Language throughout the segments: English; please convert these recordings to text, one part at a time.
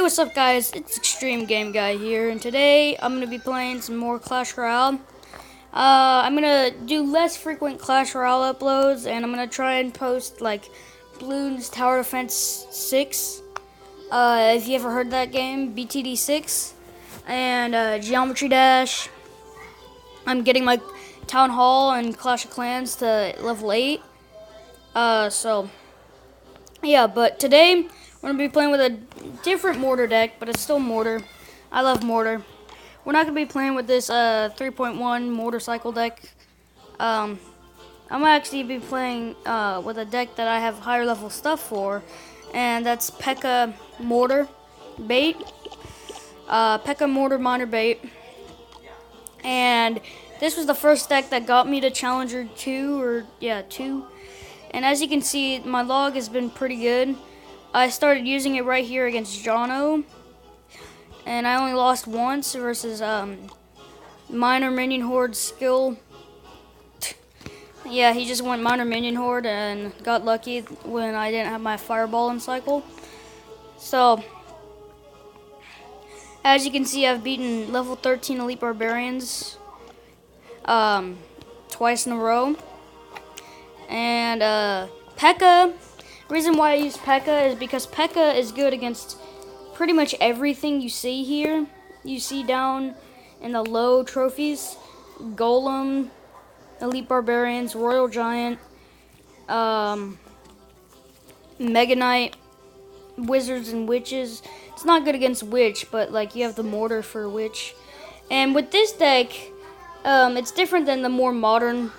what's up guys, it's Extreme Game Guy here, and today I'm going to be playing some more Clash Royale. I'm going to do less frequent Clash Royale uploads, and I'm going to try and post like Bloons Tower Defense 6, if you ever heard that game, BTD 6, and Geometry Dash. I'm getting my Town Hall and Clash of Clans to level 8, so yeah, but today we're going to be playing with a different Mortar deck, but it's still Mortar. I love Mortar. We're not going to be playing with this 3.1 motorcycle deck. I'm going to actually be playing with a deck that I have higher level stuff for, and that's PEKKA Mortar Bait. PEKKA Mortar Minor Bait. And this was the first deck that got me to Challenger 2, 2. And as you can see, my log has been pretty good. I started using it right here against Jono, and I only lost once versus Minor Minion Horde skill. Yeah, he just went Minor Minion Horde and got lucky when I didn't have my Fireball in cycle. So, as you can see, I've beaten level 13 Elite Barbarians twice in a row. And PEKKA. Reason why I use PEKKA is because PEKKA is good against pretty much everything you see here. You see down in the low trophies: Golem, Elite Barbarians, Royal Giant, Mega Knight, Wizards and Witches. It's not good against Witch, but like you have the Mortar for Witch. And with this deck, it's different than the more modern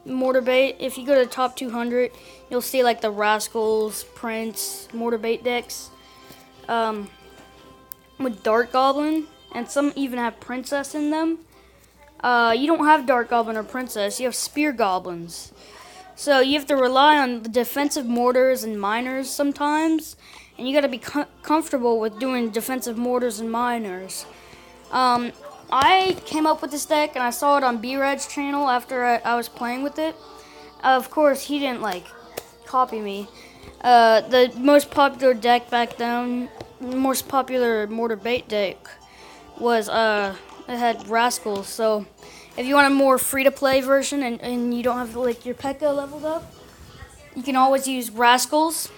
Mortar Bait. If you go to the top 200, you'll see like the Rascals, Prince, Mortar Bait decks with Dark Goblin, and some even have Princess in them. You don't have Dark Goblin or Princess, you have Spear Goblins. So you have to rely on the defensive mortars and miners sometimes, and you gotta be comfortable with doing defensive mortars and miners. I came up with this deck, and I saw it on B-Red's channel after I was playing with it. Of course, he didn't like copy me. The most popular deck back then, most popular Mortar Bait deck was it had Rascals. So if you want a more free-to-play version and you don't have like your PEKKA leveled up, you can always use Rascals,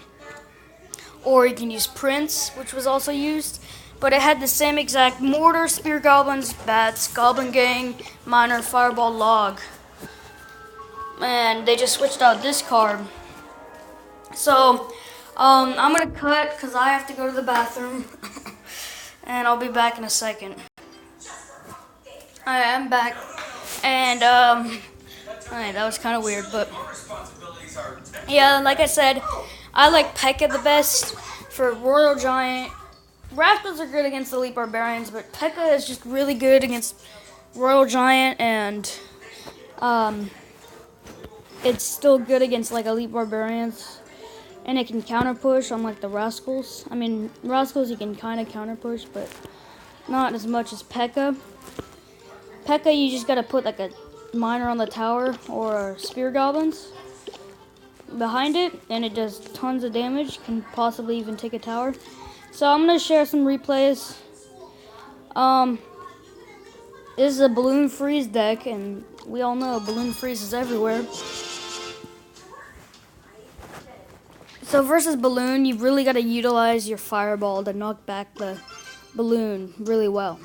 or you can use Prince, which was also used. But it had the same exact Mortar, Spear Goblins, Bats, Goblin Gang, Miner, Fireball, Log. And they just switched out this card. So, I'm going to cut because I have to go to the bathroom. And I'll be back in a second. Alright, I'm back. And, alright, that was kind of weird, but yeah, like I said, I like PEKKA the best for Royal Giant. Rascals are good against Elite Barbarians, but PEKKA is just really good against Royal Giant, and it's still good against like Elite Barbarians, and it can counter push unlike the Rascals. I mean, Rascals you can kind of counter push, but not as much as PEKKA. PEKKA, you just gotta put like a miner on the tower or Spear Goblins behind it, and it does tons of damage, can possibly even take a tower. So I'm going to share some replays. This is a Balloon Freeze deck, and we all know Balloon Freeze is everywhere. So versus Balloon, you really got to utilize your Fireball to knock back the Balloon really well.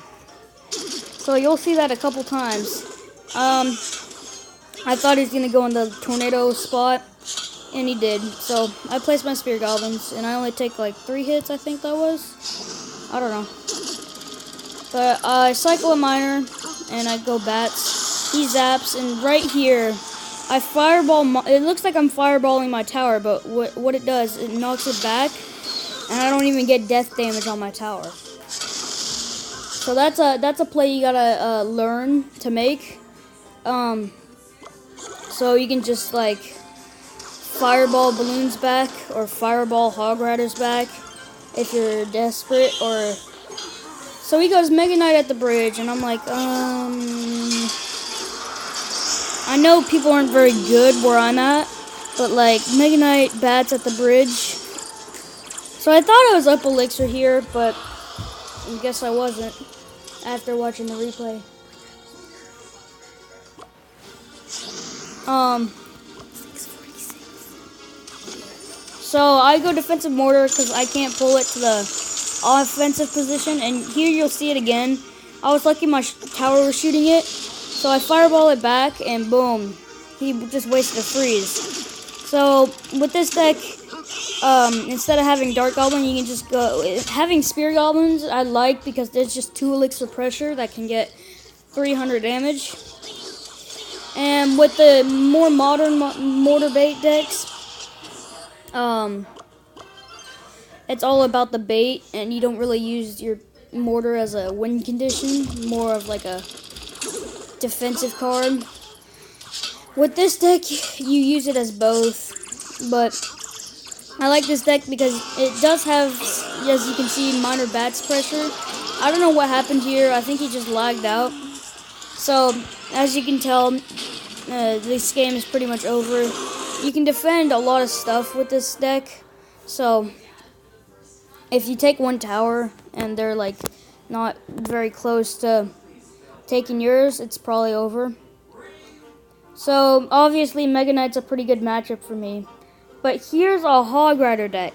So you'll see that a couple times. I thought he was going to go in the Tornado spot, and he did. So I placed my Spear Goblins, and I only take like 3 hits, I think that was. I don't know. But I cycle a miner, and I go Bats. He zaps, and right here, I fireball. It looks like I'm fireballing my tower, but what it does, it knocks it back, and I don't even get death damage on my tower. So that's a play you gotta learn to make. So you can just like Fireball Balloons back, or Fireball Hog Riders back if you're desperate. Or so he goes Mega Knight at the bridge, and I'm like, I know people aren't very good where I'm at, but like Mega Knight Bats at the bridge. So I thought I was up Elixir here, but I guess I wasn't after watching the replay. So I go defensive mortar because I can't pull it to the offensive position. And here you'll see it again. I was lucky my tower was shooting it. So I fireball it back and boom. He just wasted a freeze. So with this deck, instead of having Dark Goblin, you can just go... Having Spear Goblins I like because there's just 2 Elixir Pressure that can get 300 damage. And with the more modern Mortar bait decks, it's all about the bait, and you don't really use your Mortar as a win condition, more of like a defensive card. With this deck, you use it as both, but I like this deck because it does have, as you can see, minor bats pressure. I don't know what happened here. I think he just lagged out. So, as you can tell, this game is pretty much over. You can defend a lot of stuff with this deck. So, if you take one tower and they're like not very close to taking yours, it's probably over. So, obviously, Mega Knight's a pretty good matchup for me. But here's a Hog Rider deck.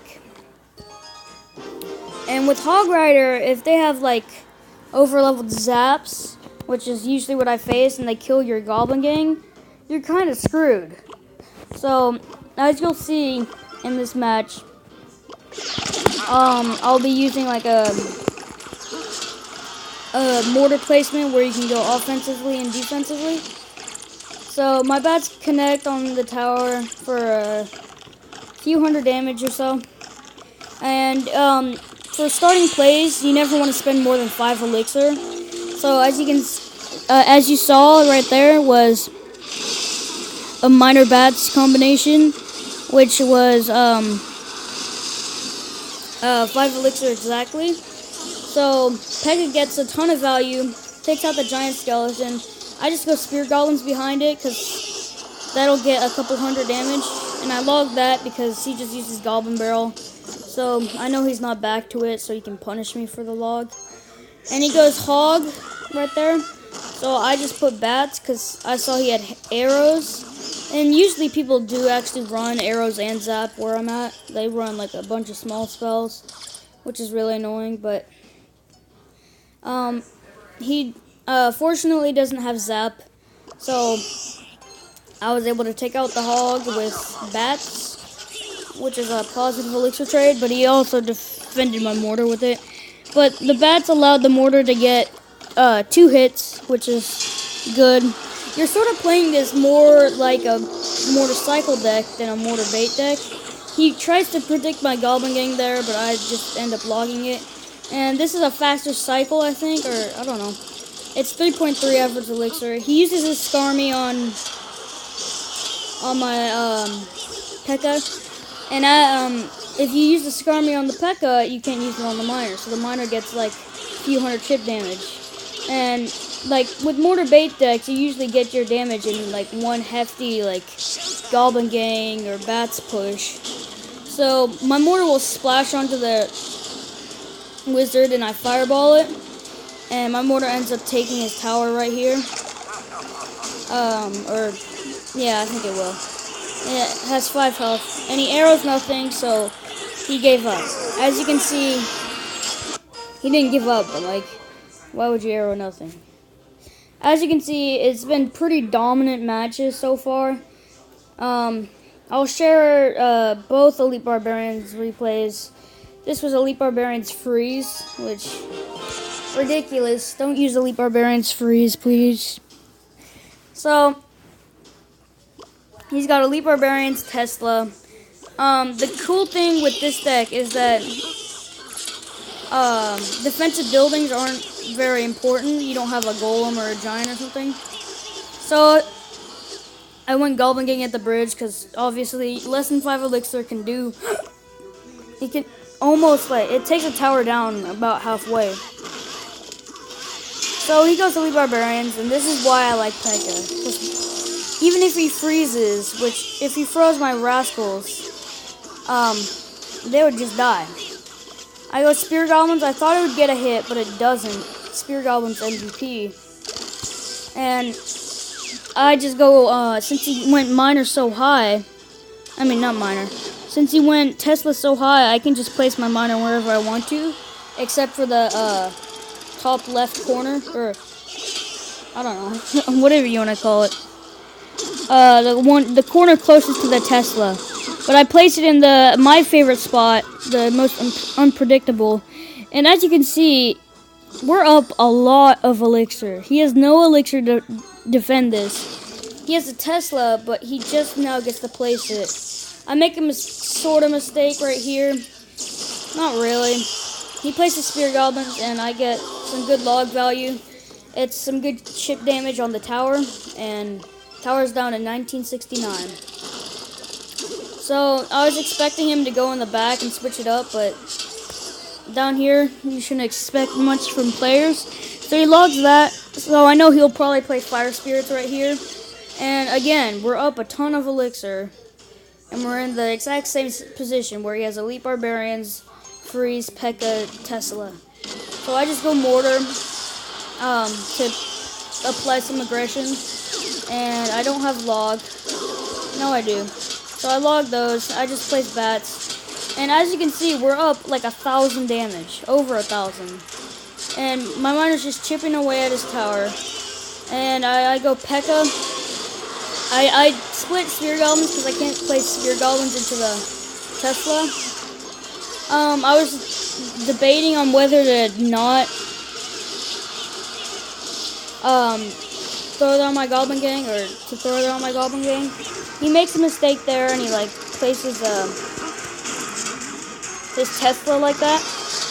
And with Hog Rider, if they have like overleveled zaps, which is usually what I face, and they kill your Goblin Gang, you're kind of screwed. So, as you'll see in this match, I'll be using like a mortar placement where you can go offensively and defensively. So my bats connect on the tower for a few hundred damage or so. And for starting plays, you never want to spend more than 5 elixir. So as you saw right there was a minor bats combination, which was 5 elixir exactly. So PEKKA gets a ton of value, takes out the giant skeleton. I just go Spear Goblins behind it because that'll get a couple hundred damage. And I log that because he just uses Goblin Barrel. So I know he's not back to it, so he can punish me for the log. And he goes Hog right there. So I just put bats because I saw he had arrows. And usually people do actually run arrows and zap where I'm at. They run like a bunch of small spells, which is really annoying. But he fortunately doesn't have zap. So I was able to take out the Hog with bats, which is a positive elixir trade. But he also defended my mortar with it. But the bats allowed the mortar to get 2 hits, which is good. You're sort of playing this more like a mortar cycle deck than a mortar bait deck. He tries to predict my Goblin Gang there, but I just end up logging it. And this is a faster cycle, I think, or I don't know. It's 3.3 average elixir. He uses his Skarmy on my PEKKA. And if you use the Skarmy on the PEKKA, you can't use it on the miner. So the miner gets like a few hundred chip damage. And like with mortar bait decks, you usually get your damage in like one hefty like Goblin Gang or Bats push. So my mortar will splash onto the wizard and I fireball it. And my mortar ends up taking his tower right here. Yeah, I think it will. It has 5 health. And he arrows nothing, so he gave up. As you can see, he didn't give up, but like, why would you arrow nothing? As you can see, it's been pretty dominant matches so far. I'll share both Elite Barbarians replays. This was Elite Barbarians Freeze, which, ridiculous. Don't use Elite Barbarians Freeze, please. So, he's got Elite Barbarians Tesla. The cool thing with this deck is that defensive buildings aren't very important. You don't have a golem or a giant or something. So I went Goblin Gang at the bridge because obviously less than 5 elixir can do. He can almost like it takes a tower down about halfway. So he goes to Elite Barbarians, and this is why I like PEKKA. Even if he freezes, which if he froze my rascals, they would just die. I go Spear Goblins. I thought it would get a hit, but it doesn't. Spear Goblins MVP. And I just go, since he went Miner so high, I mean, not Miner. Since he went Tesla so high, I can just place my Miner wherever I want to, except for the top left corner, or I don't know, whatever you want to call it. The corner closest to the Tesla. But I placed it in my favorite spot, the most unpredictable. And as you can see, we're up a lot of elixir. He has no elixir to defend this. He has a Tesla, but he just now gets to place it. I make a sort of mistake right here. Not really. He places Spear Goblins, and I get some good log value. It's some good chip damage on the tower, and tower's down to 1969. So I was expecting him to go in the back and switch it up, but down here you shouldn't expect much from players. So he logs that, so I know he'll probably play Fire Spirits right here. And again, we're up a ton of elixir, and we're in the exact same position where he has Elite Barbarians, Freeze, PEKKA, Tesla. So I just go Mortar to apply some aggression, and I don't have log. No, I do. So I log those. I just place bats, and as you can see, we're up like 1,000 damage, over 1,000. And my miner's just chipping away at his tower, and I go PEKKA. I split Spear Goblins because I can't place Spear Goblins into the Tesla. I was debating on whether to not throw it on my Goblin Gang or to throw it on my Goblin Gang. He makes a mistake there, and he like places his Tesla like that.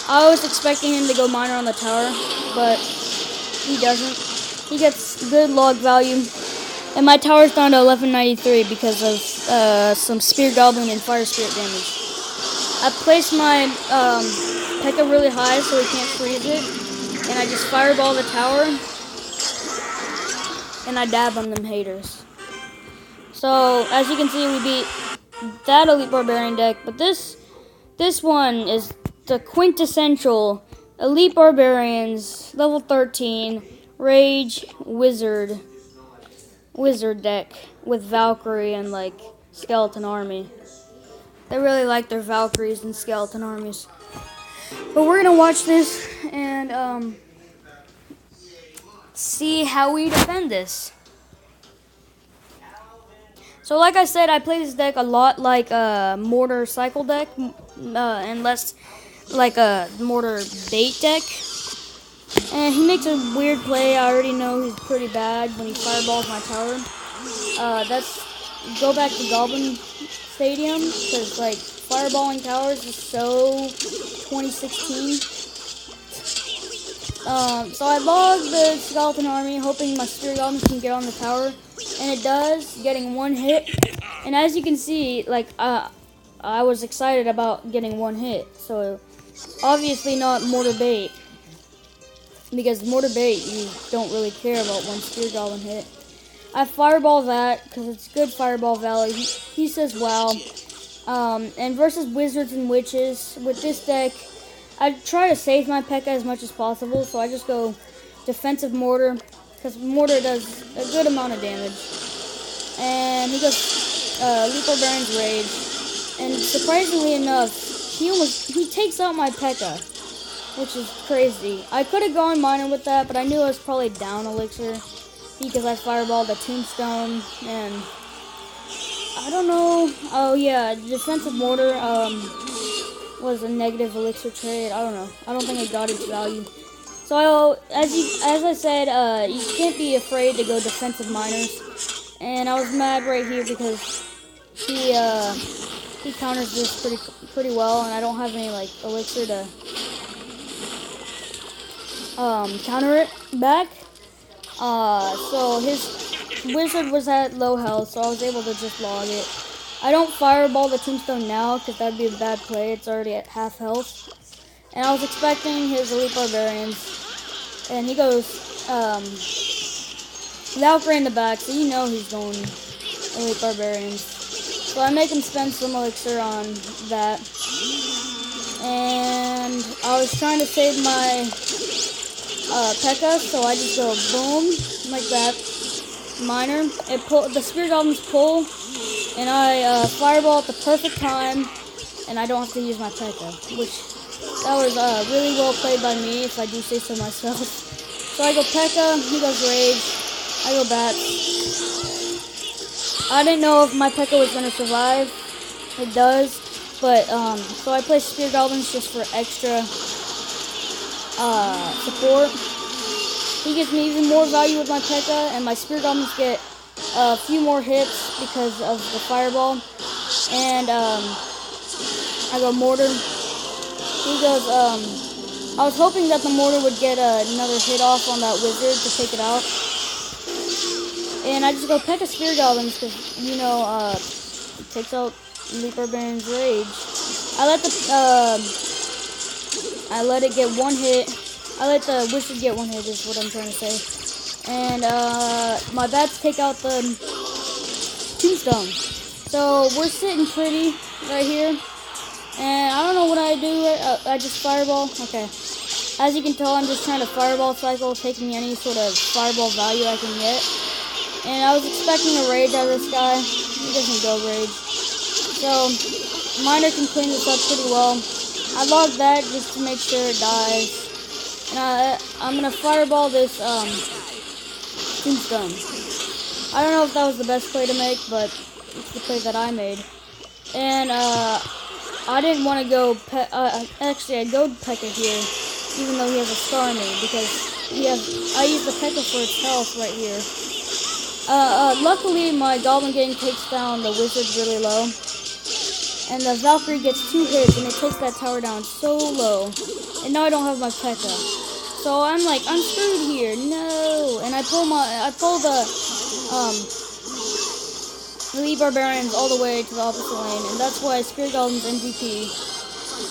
I was expecting him to go Miner on the tower, but he doesn't. He gets good log value. And my tower's down to 1193 because of some Spear Goblin and Fire Spirit damage. I placed my PEKKA really high so he can't freeze it. And I just fireball the tower. And I dab on them haters. So, as you can see, we beat that Elite Barbarian deck. But this one is the quintessential Elite Barbarians, level 13, Rage, Wizard deck with Valkyrie and like Skeleton Army. They really like their Valkyries and Skeleton Armies. But we're gonna watch this and see how we defend this. So like I said, I play this deck a lot like a Mortar Cycle deck, and less like a Mortar Bait deck. And he makes a weird play. I already know he's pretty bad when he fireballs my tower. Go back to Goblin Stadium, because like fireballing towers is so 2016. So I log the Skeleton Army, hoping my Spear Goblins can get on the tower, and it does, getting one hit. And as you can see, like I was excited about getting one hit. So obviously not Mortar Bait. Because Mortar Bait, you don't really care about one Spear Goblin hit. I fireball that, because it's good fireball value. He says wow. And versus Wizards and Witches, with this deck, I try to save my PEKKA as much as possible. So I just go Defensive Mortar, because Mortar does a good amount of damage. And he goes Elite Barbarian's Rage. And surprisingly enough, he takes out my PEKKA, which is crazy. I could have gone Miner with that, but I knew I was probably down elixir because I fireballed the Tombstone, and I don't know. Oh yeah, Defensive Mortar was a negative elixir trade. I don't know. I don't think I got its value. So as I said, you can't be afraid to go Defensive Miners, and I was mad right here because he counters this pretty well, and I don't have any like elixir to counter it back. So his Wizard was at low health, so I was able to just log it. I don't fireball the Tombstone now, because that'd be a bad play. It's already at half health. And I was expecting his Elite Barbarians. And he goes, Valkyrie in the back, so you know he's going Elite Barbarians. So I make him spend some elixir on that. and I was trying to save my PEKKA, so I just go boom, like that. Miner, the Spirit Goblins pull, and I fireball at the perfect time, and I don't have to use my PEKKA, which that was really well played by me, if I do say so myself. So I go PEKKA, he goes Rage, I go Bat. I didn't know if my PEKKA was going to survive. It does, but so I play Spirit Goblins just for extra support. He gives me even more value with my PEKKA, and my Spirit Goblins get a few more hits because of the fireball. And I go Mortar. He goes, I was hoping that the Mortar would get another hit off on that wizard to take it out. And I just go PEKKA Spirit Goblins because, you know, it takes out Elite Barbarian's Rage. I let it get one hit. I let the wizard get one hit is what I'm trying to say. And my bats take out the tombstone. So we're sitting pretty right here. And I don't know what I do. I just fireball. Okay. As you can tell, I'm just trying to fireball cycle, taking any sort of fireball value I can get. And I was expecting a rage out of this guy. He doesn't go rage. So, Miner can clean this up pretty well. I logged that just to make sure it dies. And I'm going to fireball this tombstone. I don't know if that was the best play to make, but it's the play that I made. And I didn't want to go, actually I go PEKKA here, even though he has a star on me, because I use the PEKKA for its health right here. Luckily, my Goblin Gang takes down the wizard really low, and the Valkyrie gets 2 hits, and it takes that tower down so low, and now I don't have my PEKKA. So I'm like, I'm screwed here, no, and I pull the Elite Barbarians all the way to the opposite lane, and that's why Spirit Goblins MVP.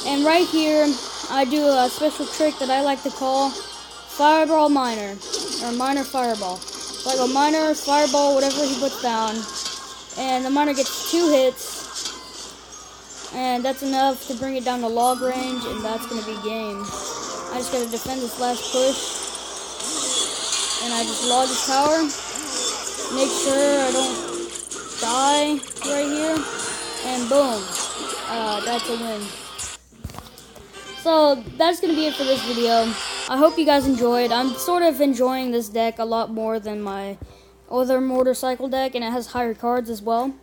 And right here, I do a special trick that I like to call Fireball Miner, or Miner Fireball. So I go Miner, Fireball, whatever he puts down, and the Miner gets 2 hits, and that's enough to bring it down to log range, and that's going to be game. I just got to defend this last push, and I just log his tower, make sure I don't die right here, and boom, that's a win. So that's going to be it for this video. I hope you guys enjoyed. I'm sort of enjoying this deck a lot more than my other motorcycle deck, and it has higher cards as well.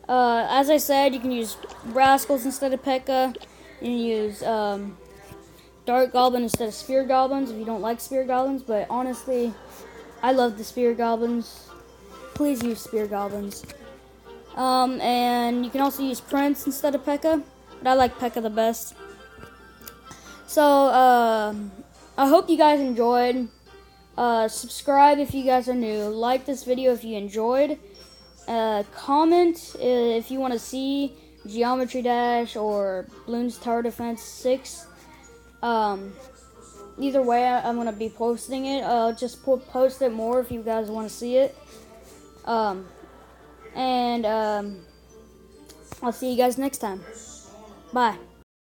As I said, you can use Rascals instead of PEKKA. You can use Dark Goblin instead of Spirit Goblins if you don't like Spirit Goblins, but honestly, I love the Spirit Goblins. Please use Spirit Goblins. And you can also use Prince instead of PEKKA, but I like PEKKA the best. So, I hope you guys enjoyed. Subscribe if you guys are new. Like this video if you enjoyed. Comment if you want to see Geometry Dash or Bloons Tower Defense 6. Either way, I'm going to be posting it. I'll just post it more if you guys want to see it. And I'll see you guys next time. Bye.